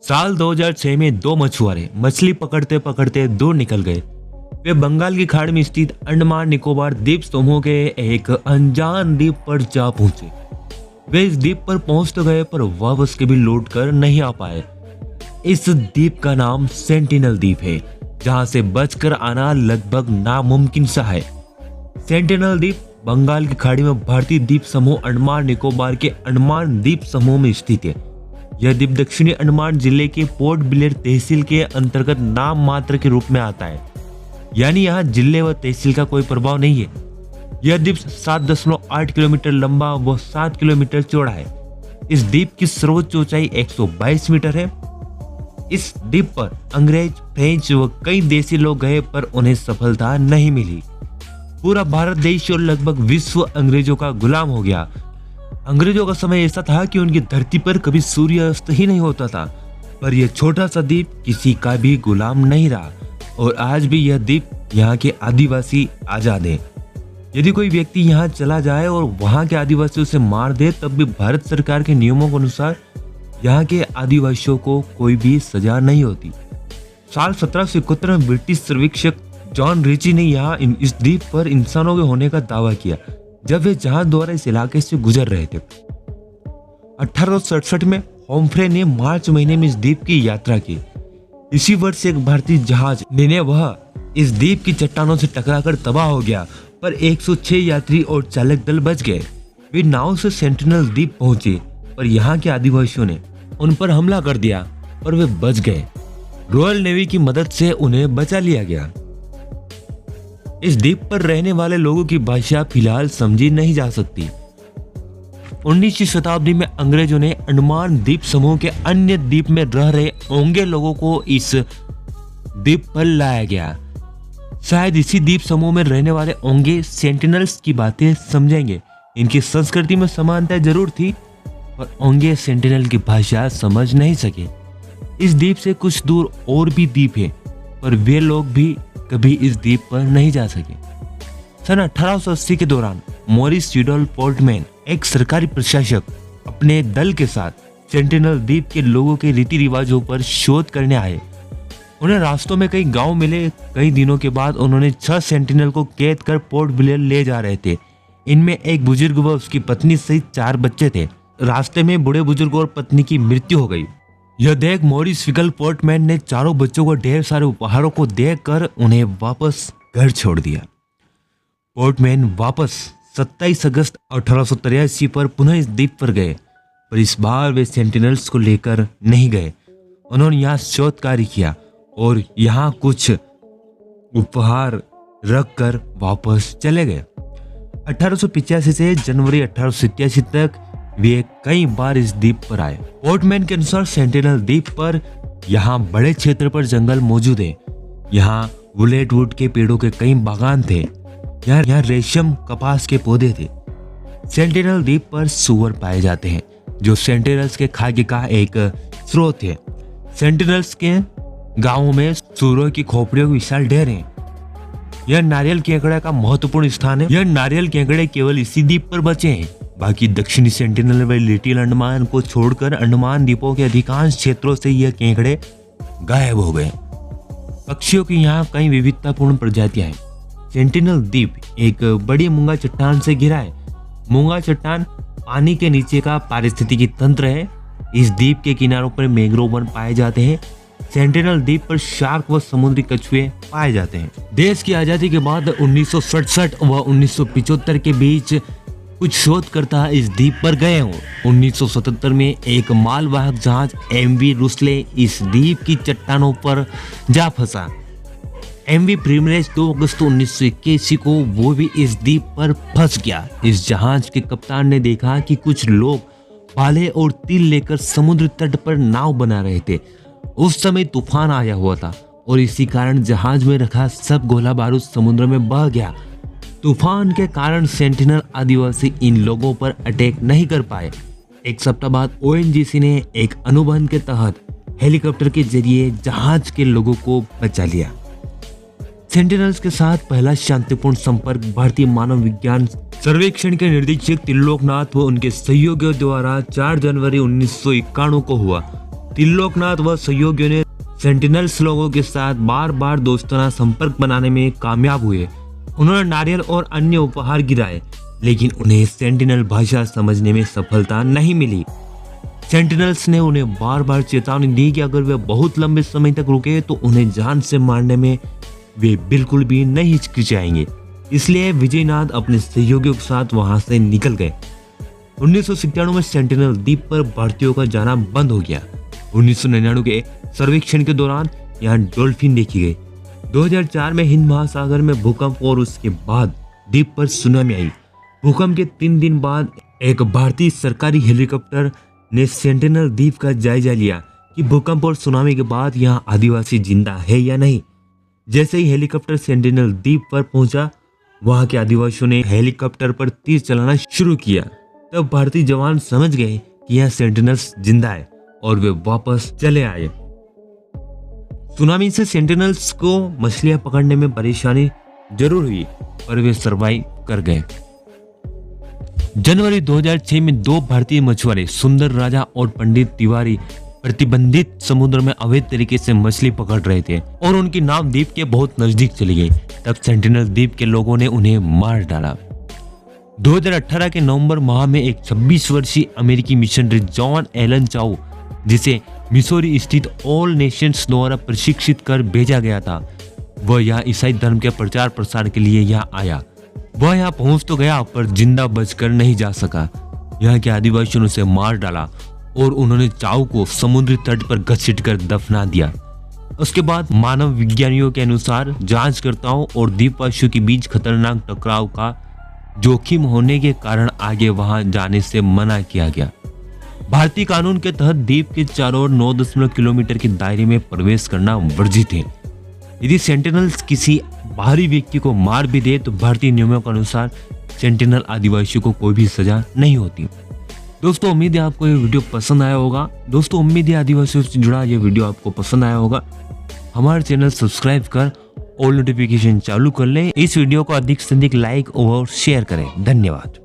साल 2006 में दो मछुआरे मछली पकड़ते पकड़ते दूर निकल गए। वे बंगाल की खाड़ी में स्थित अंडमान निकोबार द्वीप समूह के एक अनजान द्वीप पर जा पहुंचे। वे इस द्वीप पर पहुंच तो गए पर वापस कभी लौट कर नहीं आ पाए। इस द्वीप का नाम सेंटिनल द्वीप है, जहां से बचकर आना लगभग नामुमकिन सा है। सेंटिनल द्वीप बंगाल की खाड़ी में भारतीय द्वीप समूह अंडमान निकोबार के अंडमान द्वीप समूह में स्थित है। यह द्वीप दक्षिणी अंडमान जिले के पोर्ट ब्लेयर तहसील के अंतर्गत नाम मात्र के रूप में आता है, यानी यहाँ जिले व तहसील का कोई प्रभाव नहीं है। यह द्वीप 7.8 किलोमीटर लंबा व 7 किलोमीटर चौड़ा है। इस द्वीप की सर्वोच्च ऊंचाई 122 मीटर है। इस द्वीप पर अंग्रेज, फ्रेंच व कई देशी लोग गए पर उन्हें सफलता नहीं मिली। पूरा भारत देश और लगभग विश्व अंग्रेजों का गुलाम हो गया। अंग्रेजों का समय ऐसा था कि उनकी धरती पर कभी सूर्यास्त ही नहीं होता था, पर यह छोटा सा द्वीप किसी का भी गुलाम नहीं रहा और आज भी यह द्वीप यहाँ के आदिवासी आजाद हैं। यदि कोई व्यक्ति यहाँ चला जाए और वहाँ के आदिवासियों से मार दे, तब भी भारत सरकार के नियमों के अनुसार यहाँ के आदिवासियों को कोई भी सजा नहीं होती। साल 1771 में ब्रिटिश सर्वेक्षक जॉन रिची ने यहाँ इस द्वीप पर इंसानों के होने का दावा किया, जब वे जहाज द्वारा इस इलाके से गुजर रहे थे। 1867 में होम्फ्रे ने मार्च महीने में इस द्वीप की यात्रा की। इसी वर्ष एक भारतीय जहाज निनेवह इस द्वीप की चट्टानों से टकराकर तबाह हो गया, पर 106 यात्री और चालक दल बच गए। वे नाव से सेंटिनल द्वीप पहुंचे, पर यहाँ के आदिवासियों ने उन पर हमला कर दिया और वे बच गए। रॉयल नेवी की मदद से उन्हें बचा लिया गया। इस द्वीप पर रहने वाले लोगों की भाषा फिलहाल समझी नहीं जा सकती। 19वीं शताब्दी में अंग्रेजों ने अंडमान द्वीप समूह के अन्य द्वीप में रह रहे ओंगे लोगों को इस द्वीप पर लाया गया। शायद इसी द्वीप समूह में रहने वाले ओंगे सेंटिनल्स की बातें समझेंगे। इनकी संस्कृति में समानता जरूर थी, पर ओंगे सेंटिनल की भाषा समझ नहीं सके। इस द्वीप से कुछ दूर और भी द्वीप है, पर वे लोग भी कभी इस द्वीप पर नहीं जा सके। सन 1880 के दौरान मॉरिस यूडोल्फ पोर्टमैन, एक सरकारी प्रशासक, अपने दल के साथ सेंटिनल द्वीप के लोगों के रीति रिवाजों पर शोध करने आए। उन्हें रास्तों में कई गांव मिले। कई दिनों के बाद उन्होंने 6 सेंटिनल को कैद कर पोर्ट ब्लेयर ले जा रहे थे। इनमें एक बुजुर्ग व उसकी पत्नी सहित 4 बच्चे थे। रास्ते में बूढ़े बुजुर्ग और पत्नी की मृत्यु हो गई। यह देख मॉरिस फिगल पोर्टमैन ने चारों बच्चों को ढेर सारे उपहारों को देकर उन्हें वापस घर छोड़ दिया। पोर्टमैन वापस 27 अगस्त 1883 पर पुनः इस द्वीप पर गए, पर इस बार वे सेंटिनल्स को लेकर नहीं गए। उन्होंने यहाँ शोध कार्य किया और यहाँ कुछ उपहार रखकर वापस चले गए। 1885 से जनवरी 1887 तक वे कई बार इस द्वीप पर आए। पोर्टमैन के अनुसार सेंटिनल द्वीप पर यहाँ बड़े क्षेत्र पर जंगल मौजूद है। यहाँ वुलेट वुड के पेड़ों के कई बागान थे। यहाँ रेशम, कपास के पौधे थे। सेंटिनल द्वीप पर सुअर पाए जाते हैं, जो सेंटिनल्स के खाद्य का एक स्रोत है। सेंटिनल्स के गांवों में सुअरों की खोपड़ियों की विशाल ढेर है। यह नारियल केकड़े का महत्वपूर्ण स्थान है। यह नारियल केकड़े केवल इसी द्वीप पर बचे हैं। बाकी दक्षिणी सेंटिनल व लिटिल अंडमान को छोड़कर अंडमान द्वीपों के अधिकांश क्षेत्रों से यह केकड़े गायब हो गए। पक्षियों की यहाँ कई विविधतापूर्ण प्रजातियां हैं। सेंटिनल द्वीप एक बड़ी मूंगा चट्टान से घिरा है। मूंगा चट्टान पानी के नीचे का पारिस्थितिकी तंत्र है। इस द्वीप के किनारों पर मैंग्रोव वन पाए जाते हैं। सेंटिनल द्वीप पर शार्क व समुद्री कछुए पाए जाते हैं। देश की आजादी के बाद 1967 व 1975 के बीच कुछ शोधकर्ता इस द्वीप पर गए हों। 1977 में एक मालवाहक जहाज MV रूसले इस द्वीप की चट्टानों पर जा फंसा। MV प्रिमरेज 2 अगस्त 1981 को वो भी इस द्वीप पर फंस गया। इस जहाज के कप्तान ने देखा कि कुछ लोग भाले और तीर लेकर समुद्र तट पर नाव बना रहे थे। उस समय तूफान आया हुआ था और इसी कारण जहाज में रखा सब गोला बारूद समुद्र में बह गया। तूफान के कारण सेंटिनल आदिवासी इन लोगों पर अटैक नहीं कर पाए। एक सप्ताह बाद ONGC ने एक अनुबंध के तहत हेलीकॉप्टर के जरिए जहाज के लोगों को बचा लिया। सेंटिनल्स के साथ पहला शांतिपूर्ण संपर्क भारतीय मानव विज्ञान सर्वेक्षण के निरीक्षक त्रिलोकनाथ व उनके सहयोगियों द्वारा 4 जनवरी 1991 को हुआ। त्रिलोकनाथ व सहयोगियों ने सेंटिनल्स लोगों के साथ बार बार दोस्ताना संपर्क बनाने में कामयाब हुए। उन्होंने नारियल और अन्य उपहार गिराए, लेकिन उन्हें सेंटिनल भाषा समझने में सफलता नहीं मिली। सेंटिनल्स ने उन्हें बार बार चेतावनी दी कि अगर वे बहुत लंबे समय तक रुके तो उन्हें जान से मारने में वे बिल्कुल भी नहीं हिचकिचाएंगे। इसलिए विजयनाथ अपने सहयोगियों के साथ वहां से निकल गए। 1997 में सेंटिनल द्वीप पर भारतीयों का जाना बंद हो गया। 1999 के सर्वेक्षण के दौरान यहाँ डॉल्फिन देखी गई। 2004 में हिंद महासागर में भूकंप और उसके बाद द्वीप पर सुनामी आई। भूकंप के 3 दिन बाद एक भारतीय सरकारी हेलीकॉप्टर ने सेंटिनल द्वीप का जायजा लिया कि भूकंप और सुनामी के बाद यहाँ आदिवासी जिंदा है या नहीं। जैसे ही हेलीकॉप्टर सेंटिनल द्वीप पर पहुंचा, वहां के आदिवासियों ने हेलीकॉप्टर पर तीर चलाना शुरू किया। तब भारतीय जवान समझ गए कि यहाँ सेंटिनल्स जिंदा है और वे वापस चले आए। सुनामी से सेंटिनल्स को मछलियां पकड़ने में परेशानी जरूर हुई, पर वे सरवाइव कर गए। जनवरी 2006 में 2 भारतीय मछुआरे सुंदर राजा और पंडित तिवारी प्रतिबंधित समुद्र में अवैध तरीके से मछली पकड़ रहे थे और उनकी नाव द्वीप के बहुत नजदीक चली गई। तब सेंटिनल द्वीप के लोगों ने उन्हें मार डाला। 2018 के नवंबर माह में एक 26 वर्षीय अमेरिकी मिशनरी जॉन एलन चाउ, जिसे मिसौरी स्थित ऑल नेशंस द्वारा प्रशिक्षित कर भेजा गया था, वह यहाँ ईसाई धर्म के प्रचार प्रसार के लिए यहाँ आया। वह यहाँ पहुंच तो गया, पर जिंदा बचकर नहीं जा सका। यहाँ के आदिवासियों ने उसे मार डाला और उन्होंने चाउ को समुद्री तट पर घसीटकर दफना दिया। उसके बाद मानव विज्ञानियों के अनुसार जांचकर्ताओं और द्वीपवासियों के बीच खतरनाक टकराव का जोखिम होने के कारण आगे वहां जाने से मना किया गया। भारतीय कानून के तहत द्वीप के चारों ओर 9 किलोमीटर के दायरे में प्रवेश करना वर्जित है। यदि सेंटिनल्स किसी बाहरी व्यक्ति को मार भी दे तो भारतीय नियमों के अनुसार सेंटिनल आदिवासियों को कोई भी सजा नहीं होती। दोस्तों, उम्मीद है आपको ये वीडियो पसंद आया होगा। दोस्तों, उम्मीद है आदिवासियों से जुड़ा ये वीडियो आपको पसंद आया होगा। हमारे चैनल सब्सक्राइब कर ऑल नोटिफिकेशन चालू कर लें। इस वीडियो को अधिक से अधिक लाइक और शेयर करें। धन्यवाद।